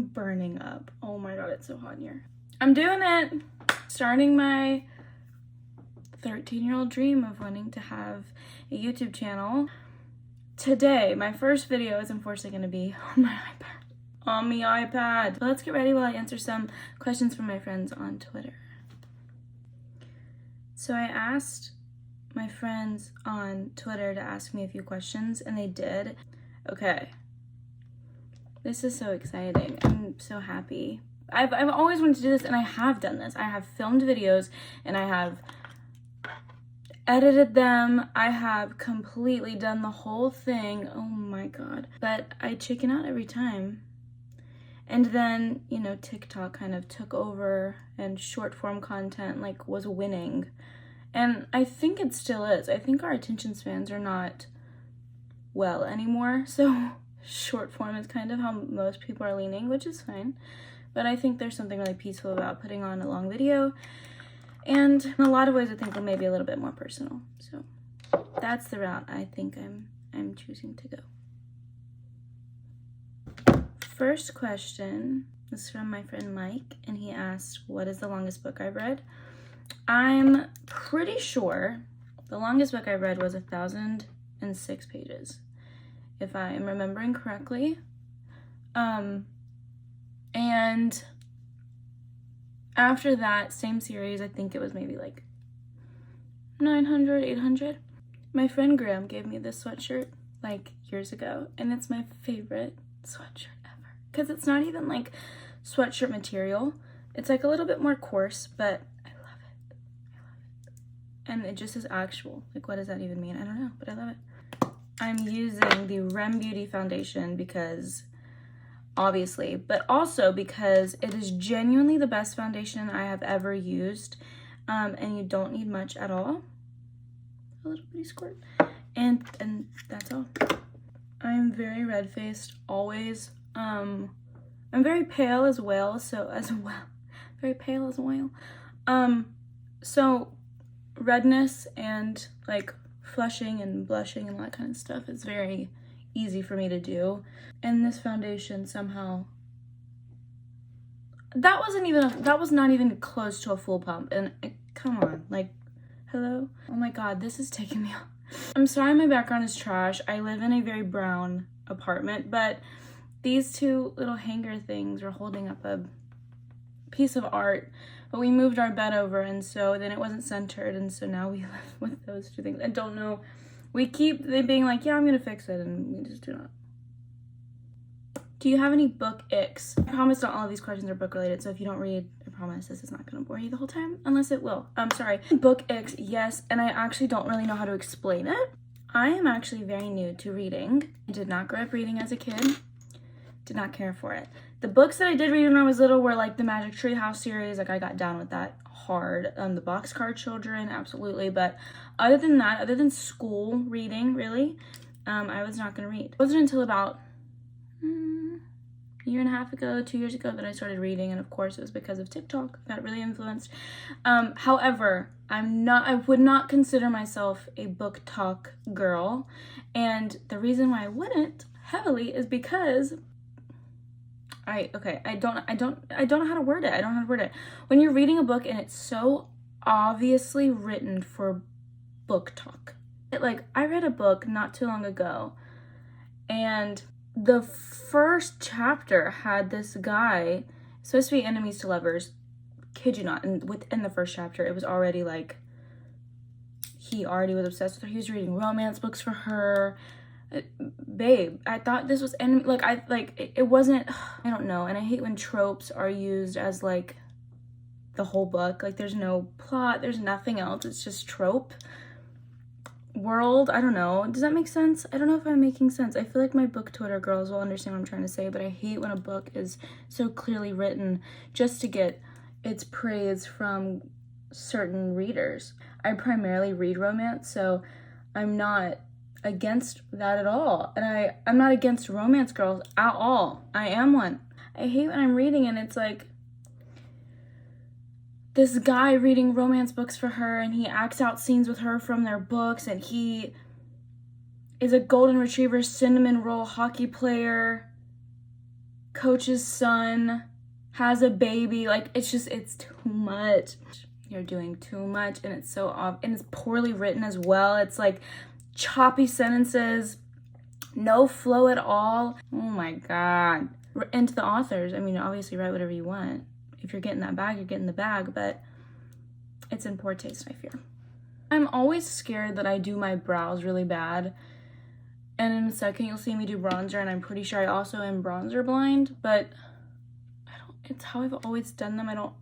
I'm burning up. Oh my god, it's so hot in here. I'm doing it! Starting my 13-year-old dream of wanting to have a YouTube channel. Today, my first video is unfortunately going to be on my iPad. On the iPad. But let's get ready while I answer some questions from my friends on Twitter. So I asked my friends on Twitter to ask me a few questions, and they did. Okay. This is so exciting. I'm so happy. I've always wanted to do this, and I have done this. I have filmed videos, and I have edited them. I have completely done the whole thing. Oh my god. But I chicken out every time. And then, you know, TikTok kind of took over, and short form content like was winning. And I think it still is. I think our attention spans are not well anymore. So short form is kind of how most people are leaning, which is fine. But I think there's something really peaceful about putting on a long video. And in a lot of ways, I think maybe a little bit more personal. So that's the route I think I'm choosing to go. First question is from my friend Mike, and he asked, what is the longest book I've read? I'm pretty sure the longest book I've read was 1,006 pages, if I am remembering correctly. And after that same series, I think it was maybe like 900, 800. My friend Graham gave me this sweatshirt like years ago, and it's my favorite sweatshirt ever. Because it's not even like sweatshirt material. It's like a little bit more coarse, but I love it. I love it. And it just is actual. Like, what does that even mean? I don't know, but I love it. I'm using the Rem Beauty foundation because, obviously, but also because it is genuinely the best foundation I have ever used, and you don't need much at all. A little bitty squirt, and that's all. I'm very red-faced always. I'm very pale as well, very pale as a whale. So redness and like flushing and blushing and all that kind of stuff is very easy for me to do. And this foundation somehow, that was not even close to a full pump. And come on, like, hello? Oh my god, this is taking me off. I'm sorry my background is trash. I live in a very brown apartment, but these two little hanger things are holding up a piece of art. But we moved our bed over, and so then it wasn't centered, and so now we live with those two things. I don't know. We keep being like, yeah, I'm gonna fix it, and we just do not. Do you have any book icks? I promise not all of these questions are book related, so if you don't read, I promise this is not gonna bore you the whole time, unless it will. I'm sorry. Book icks, yes, and I actually don't really know how to explain it. I am actually very new to reading. I did not grow up reading as a kid. Did not care for it. The books that I did read when I was little were like the Magic Tree House series. Like, I got down with that hard. The Boxcar Children, absolutely. But other than that, other than school reading, really, I was not gonna read. It wasn't until about a year and a half ago, 2 years ago, that I started reading, and of course it was because of TikTok. I got really influenced. However, I would not consider myself a book talk girl, and the reason why I wouldn't heavily is because I don't know how to word it. I don't know how to word it. When you're reading a book and it's so obviously written for book talk. I read a book not too long ago, and the first chapter had this guy, supposed to be enemies to lovers, kid you not, and within the first chapter, it was already like, he already was obsessed with her. He was reading romance books for her. Babe, I thought this was enemy, it wasn't, I don't know, and I hate when tropes are used as like the whole book. Like, there's no plot, there's nothing else, it's just trope world. I don't know, does that make sense? I don't know if I'm making sense. I feel like my book Twitter girls will understand what I'm trying to say, but I hate when a book is so clearly written just to get its praise from certain readers. I primarily read romance, so I'm not against that at all, and I'm not against romance girls at all. I am one. I hate when I'm reading and it's like this guy reading romance books for her, and he acts out scenes with her from their books, and he is a golden retriever cinnamon roll hockey player, coach's son has a baby. Like, it's too much. You're doing too much, and it's so off, and it's poorly written as well. It's like choppy sentences, no flow at all. Oh my God. And to the authors, I mean, obviously write whatever you want. If you're getting that bag, you're getting the bag, but it's in poor taste, I fear. I'm always scared that I do my brows really bad, and in a second you'll see me do bronzer, and I'm pretty sure I also am bronzer blind, but it's how I've always done them. I don't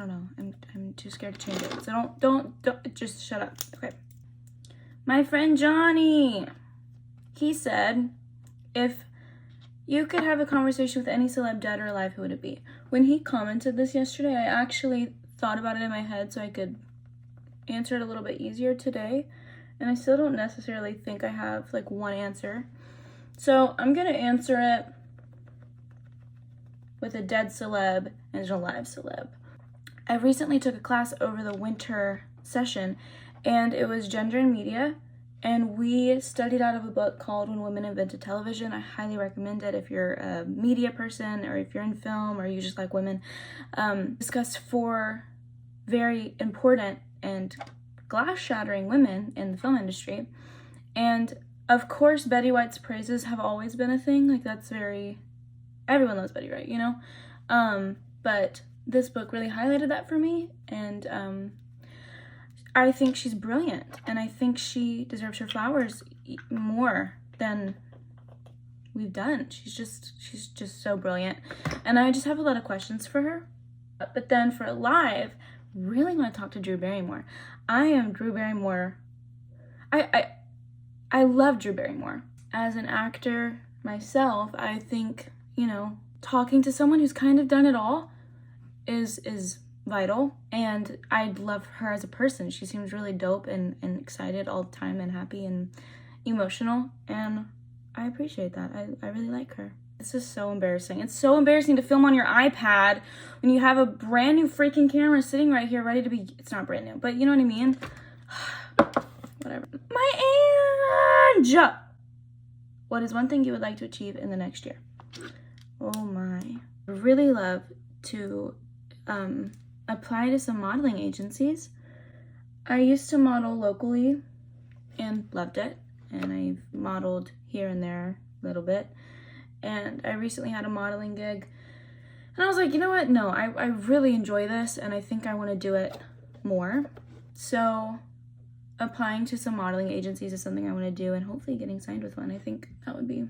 know. I'm too scared to change it. So don't just shut up. Okay. My friend Johnny, he said, if you could have a conversation with any celeb, dead or alive, who would it be? When he commented this yesterday, I actually thought about it in my head so I could answer it a little bit easier today. And I still don't necessarily think I have like one answer. So I'm gonna answer it with a dead celeb and an alive celeb. I recently took a class over the winter session, and it was gender and media, and we studied out of a book called When Women Invented Television. I highly recommend it if you're a media person or if you're in film or you just like women. Discussed 4 very important and glass-shattering women in the film industry. And of course, Betty White's praises have always been a thing. Like, that's everyone loves Betty White, you know? But this book really highlighted that for me, and I think she's brilliant, and I think she deserves her flowers more than we've done. She's just so brilliant, and I just have a lot of questions for her. But then for Alive, really want to talk to Drew Barrymore. I am Drew Barrymore. I love Drew Barrymore. As an actor myself, I think, you know, talking to someone who's kind of done it all is vital, and I'd love her as a person. She seems really dope and excited all the time and happy and emotional, and I appreciate that. I really like her. This is so embarrassing. It's so embarrassing to film on your iPad when you have a brand new freaking camera sitting right here ready to be, it's not brand new, but you know what I mean? Whatever. My Ange! What is one thing you would like to achieve in the next year? Oh my. I really love to apply to some modeling agencies. I used to model locally and loved it, and I've modeled here and there a little bit, and I recently had a modeling gig, and I was like, you know what, no, I really enjoy this, and I think I want to do it more. So applying to some modeling agencies is something I want to do, and hopefully getting signed with one. I think that would be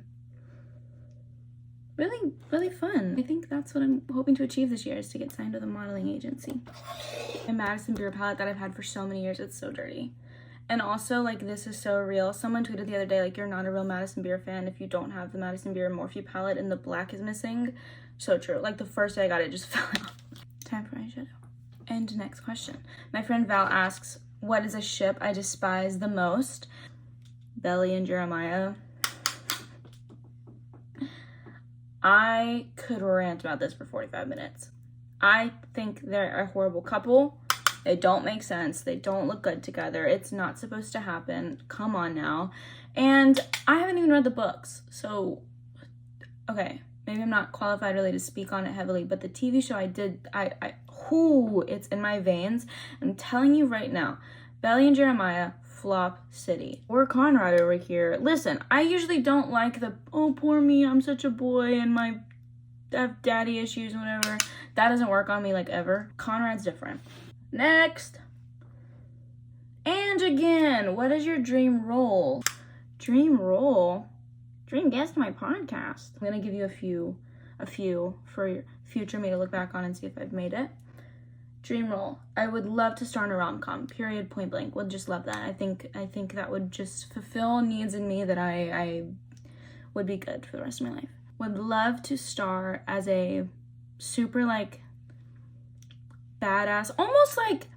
really, really fun. I think that's what I'm hoping to achieve this year, is to get signed with a modeling agency. A Madison Beer palette that I've had for so many years, it's so dirty. And also, like, this is so real. Someone tweeted the other day, like, you're not a real Madison Beer fan if you don't have the Madison Beer Morphe palette and the black is missing. So true. Like, the first day I got it, just fell out. Time for eyeshadow. And next question. My friend Val asks, what is a ship I despise the most? Belly and Jeremiah. I could rant about this for 45 minutes. I think they're a horrible couple. They don't make sense. They don't look good together. It's not supposed to happen. Come on now. And I haven't even read the books. So, okay, maybe I'm not qualified really to speak on it heavily, but the TV show it's in my veins. I'm telling you right now, Belly and Jeremiah, flop city. Or Conrad over here. Listen, I usually don't like the, oh, poor me, I'm such a boy and I have daddy issues and whatever. That doesn't work on me like ever. Conrad's different. Next. And again, what is your dream role? Dream role? Dream guest on my podcast. I'm gonna give you a few for your future me to look back on and see if I've made it. Dream role. I would love to star in a rom-com, period, point blank. Would just love that. I think that would just fulfill needs in me that I would be good for the rest of my life. Would love to star as a super, like, badass, almost like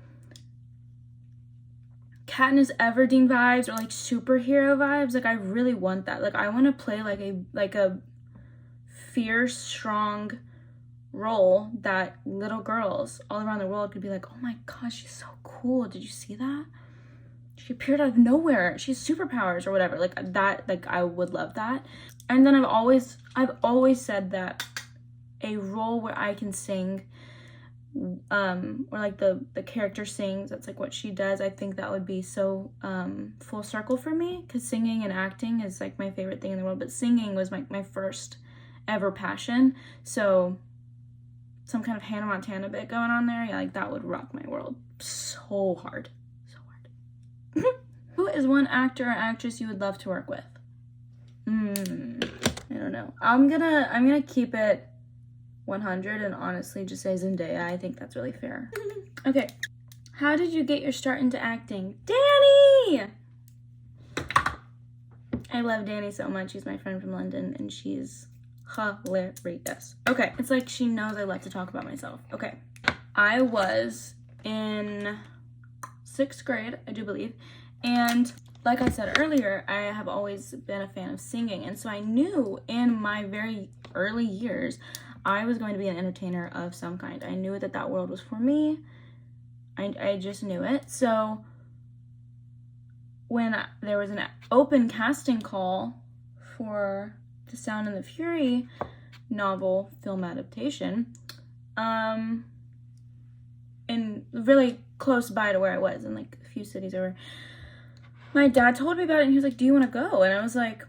Katniss Everdeen vibes, or like superhero vibes. Like, I really want that. Like, I want to play like a fierce, strong role that little girls all around the world could be like, oh my gosh, she's so cool. Did you see that? She appeared out of nowhere. She has superpowers or whatever. Like that, like I would love that. And then I've always said that a role where I can sing, or like the character sings, that's like what she does, I think that would be so full circle for me, because singing and acting is like my favorite thing in the world, but singing was my first ever passion. So some kind of Hannah Montana bit going on there, yeah, like that would rock my world so hard. Who is one actor or actress you would love to work with? I don't know. I'm gonna keep it 100 and honestly just say Zendaya. I think that's really fair. Okay. How did you get your start into acting? Danny! I love Danny so much. She's my friend from London and she's hilarious. Okay. It's like she knows I like to talk about myself. Okay. I was in 6th grade, I do believe. And like I said earlier, I have always been a fan of singing. And so I knew in my very early years, I was going to be an entertainer of some kind. I knew that world was for me. I just knew it. So when there was an open casting call for the Sound and the Fury novel film adaptation, and really close by to where I was, in like a few cities over, my dad told me about it and he was like, do you want to go? And I was like,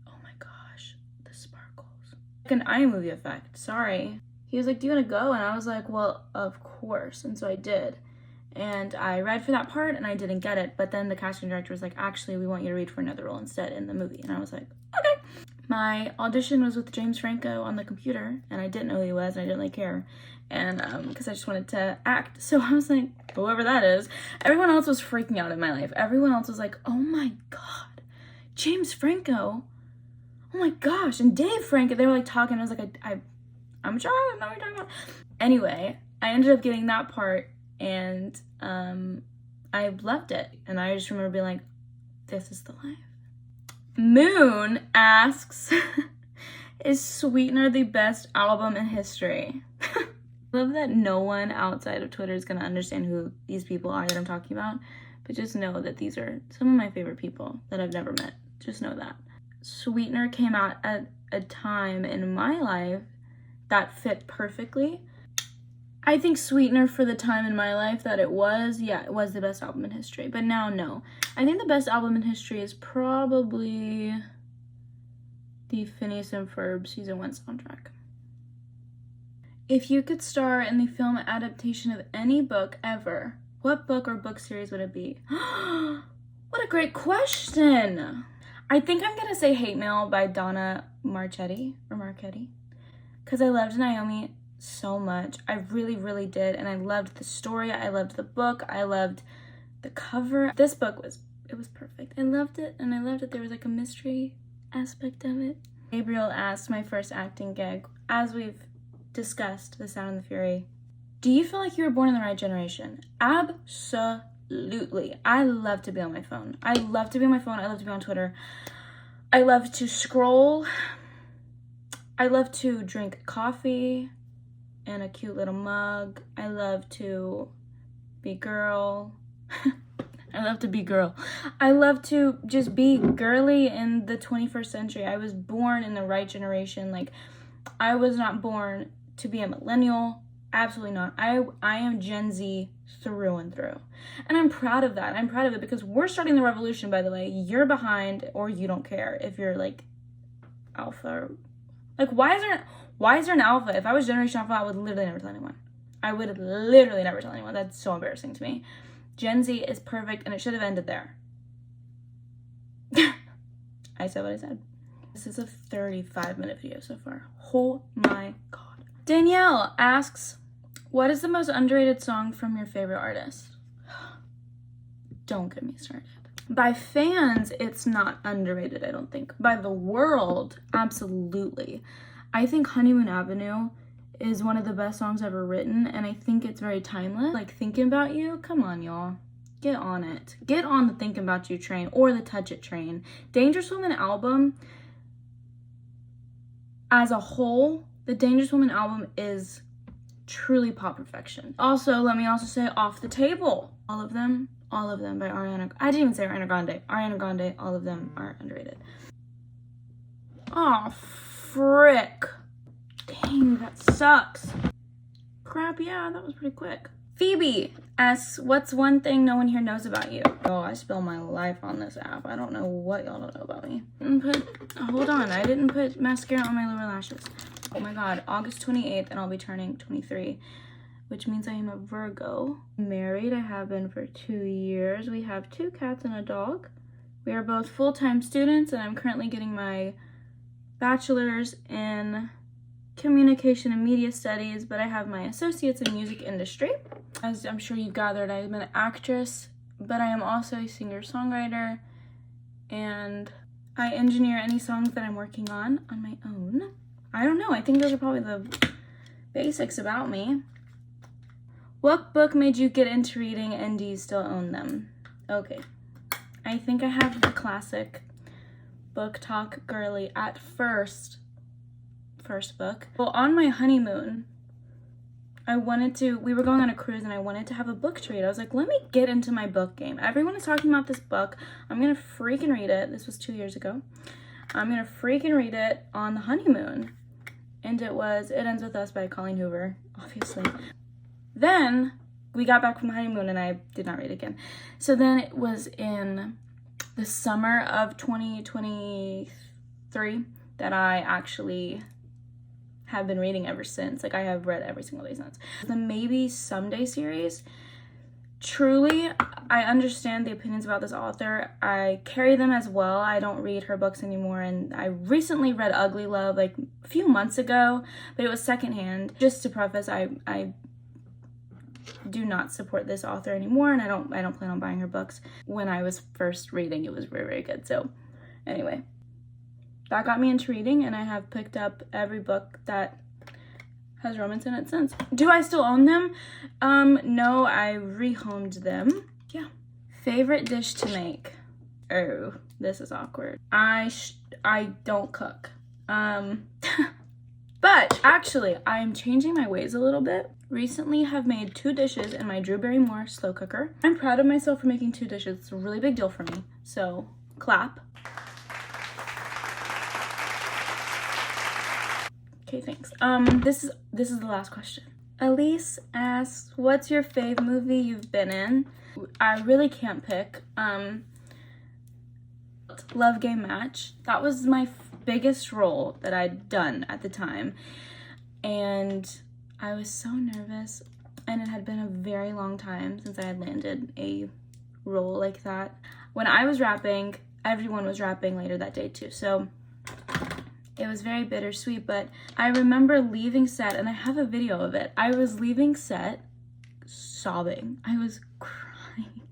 oh my gosh, the sparkles. Like an iMovie effect, sorry. He was like, do you want to go? And I was like, well, of course. And so I did. And I read for that part and I didn't get it. But then the casting director was like, actually, we want you to read for another role instead in the movie. And I was like, okay. My audition was with James Franco on the computer and I didn't know who he was and I didn't really care. And because I just wanted to act. So I was like, whoever that is. Everyone else was freaking out in my life. Everyone else was like, oh my God, James Franco. Oh my gosh. And Dave Franco, they were like talking. I was like, I'm sure I don't know what you're talking about. Anyway, I ended up getting that part and I loved it. And I just remember being like, this is the life. Moon asks, is Sweetener the best album in history? Love that no one outside of Twitter is going to understand who these people are that I'm talking about, but just know that these are some of my favorite people that I've never met. Just know that. Sweetener came out at a time in my life that fit perfectly. I think Sweetener, for the time in my life that it was, yeah, it was the best album in history. But now, no. I think the best album in history is probably the Phineas and Ferb Season 1 soundtrack. If you could star in the film adaptation of any book ever, what book or book series would it be? What a great question! I think I'm gonna say Hate Mail by Donna Marchetti, because I loved Naomi so much. I really, really did, and I loved the story, I loved the book, I loved the cover. This book was perfect. I loved it, and I loved that there was like a mystery aspect of it. Gabriel asked my first acting gig. As we've discussed, The Sound and the Fury. Do you feel like you were born in the right generation? Absolutely. I love to be on my phone. I love to be on Twitter. I love to scroll. I love to drink coffee in a cute little mug. I love to be girl. I love to be girl. I love to just be girly in the 21st century. I was born in the right generation. Like, I was not born to be a millennial. Absolutely not. I am Gen Z through and through. And I'm proud of that. I'm proud of it because we're starting the revolution, by the way. You're behind or you don't care if you're like alpha. Like, why is there an alpha? If I was Generation Alpha, I would literally never tell anyone. That's so embarrassing to me. Gen Z is perfect and it should have ended there. I said what I said. This is a 35-minute video so far. Oh my God. Danielle asks, what is the most underrated song from your favorite artist? Don't get me started. By fans, it's not underrated, I don't think. By the world, absolutely. I think Honeymoon Avenue is one of the best songs ever written, and I think it's very timeless. Like, Thinking About You, come on, y'all. Get on it. Get on the Thinking About You train or the Touch It train. Dangerous Woman album, as a whole, the Dangerous Woman album is truly pop perfection. Also, let me also say Off the Table. All of them by Ariana. I didn't even say Ariana Grande. Ariana Grande, all of them are underrated. Oh, frick. Dang, that sucks. Crap, yeah, that was pretty quick. Phoebe asks, what's one thing no one here knows about you? Oh, I spill my life on this app. I don't know what y'all don't know about me. Hold on, I didn't put mascara on my lower lashes. Oh my god, August 28th, and I'll be turning 23, which means I am a Virgo. Married, I have been for 2 years. We have 2 cats and a dog. We are both full-time students, and I'm currently getting my bachelor's in communication and media studies, but I have my associates in music industry. As I'm sure you've gathered, I'm an actress, but I am also a singer-songwriter, and I engineer any songs that I'm working on my own. I don't know, I think those are probably the basics about me. What book made you get into reading, and do you still own them? Okay, I think I have the classic book talk girly at first book. Well, on my honeymoon, we were going on a cruise and I wanted to have a book to read. I was like, let me get into my book game. Everyone is talking about this book. I'm gonna freaking read it. This was 2 years ago. I'm gonna freaking read it on the honeymoon. And it Ends With Us by Colleen Hoover, obviously. Then we got back from the honeymoon and I did not read it again. So then it was in the summer of 2023 that I actually have been reading ever since. Like, I have read every single day since. The Maybe Someday series, truly, I understand the opinions about this author. I carry them as well. I don't read her books anymore, and I recently read Ugly Love like a few months ago, but it was secondhand. Just to preface, I do not support this author anymore, and I don't plan on buying her books. When I was first reading, it was very, very good. So anyway, that got me into reading, and I have picked up every book that has romance in it since. Do I still own them? No, I rehomed them. Yeah. Favorite dish to make? Oh, this is awkward. I don't cook. But actually, I'm changing my ways a little bit. Recently have made 2 dishes in my Drew Barrymore slow cooker. I'm proud of myself for making 2 dishes. It's a really big deal for me. So, clap. Okay, thanks. This is the last question. Elise asks, what's your fave movie you've been in? I really can't pick. Love Game Match. That was my biggest role that I'd done at the time. And I was so nervous, and it had been a very long time since I had landed a role like that. When I was rapping, everyone was rapping later that day too. So it was very bittersweet, but I remember leaving set, and I have a video of it. I was leaving set sobbing. I was crying.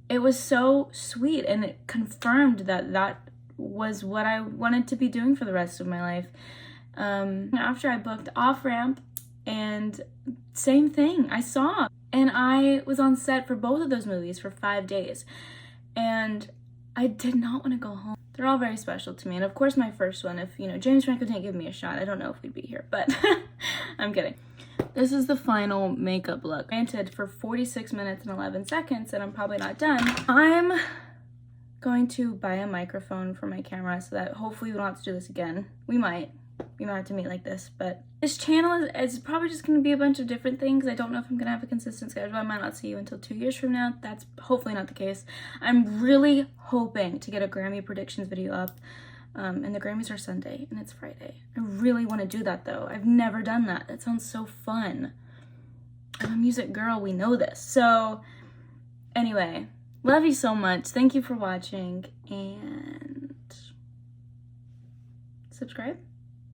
It was so sweet, and it confirmed that was what I wanted to be doing for the rest of my life. After I booked Off Ramp, and same thing, I saw. And I was on set for both of those movies for 5 days, and I did not want to go home. They're all very special to me. And of course my first one, if James Franco didn't give me a shot, I don't know if we'd be here, but I'm kidding. This is the final makeup look. Granted, for 46 minutes and 11 seconds, and I'm probably not done. I'm going to buy a microphone for my camera so that hopefully we don't have to do this again. We might have to meet like this, but this channel is probably just going to be a bunch of different things. I don't know if I'm going to have a consistent schedule. I might not see you until 2 years from now. That's hopefully not the case. I'm really hoping to get a Grammy predictions video up, and the Grammys are Sunday and it's Friday. I really want to do that though. I've never done that. That sounds so fun. I'm a music girl, we know this. So anyway, love you so much. Thank you for watching, and subscribe.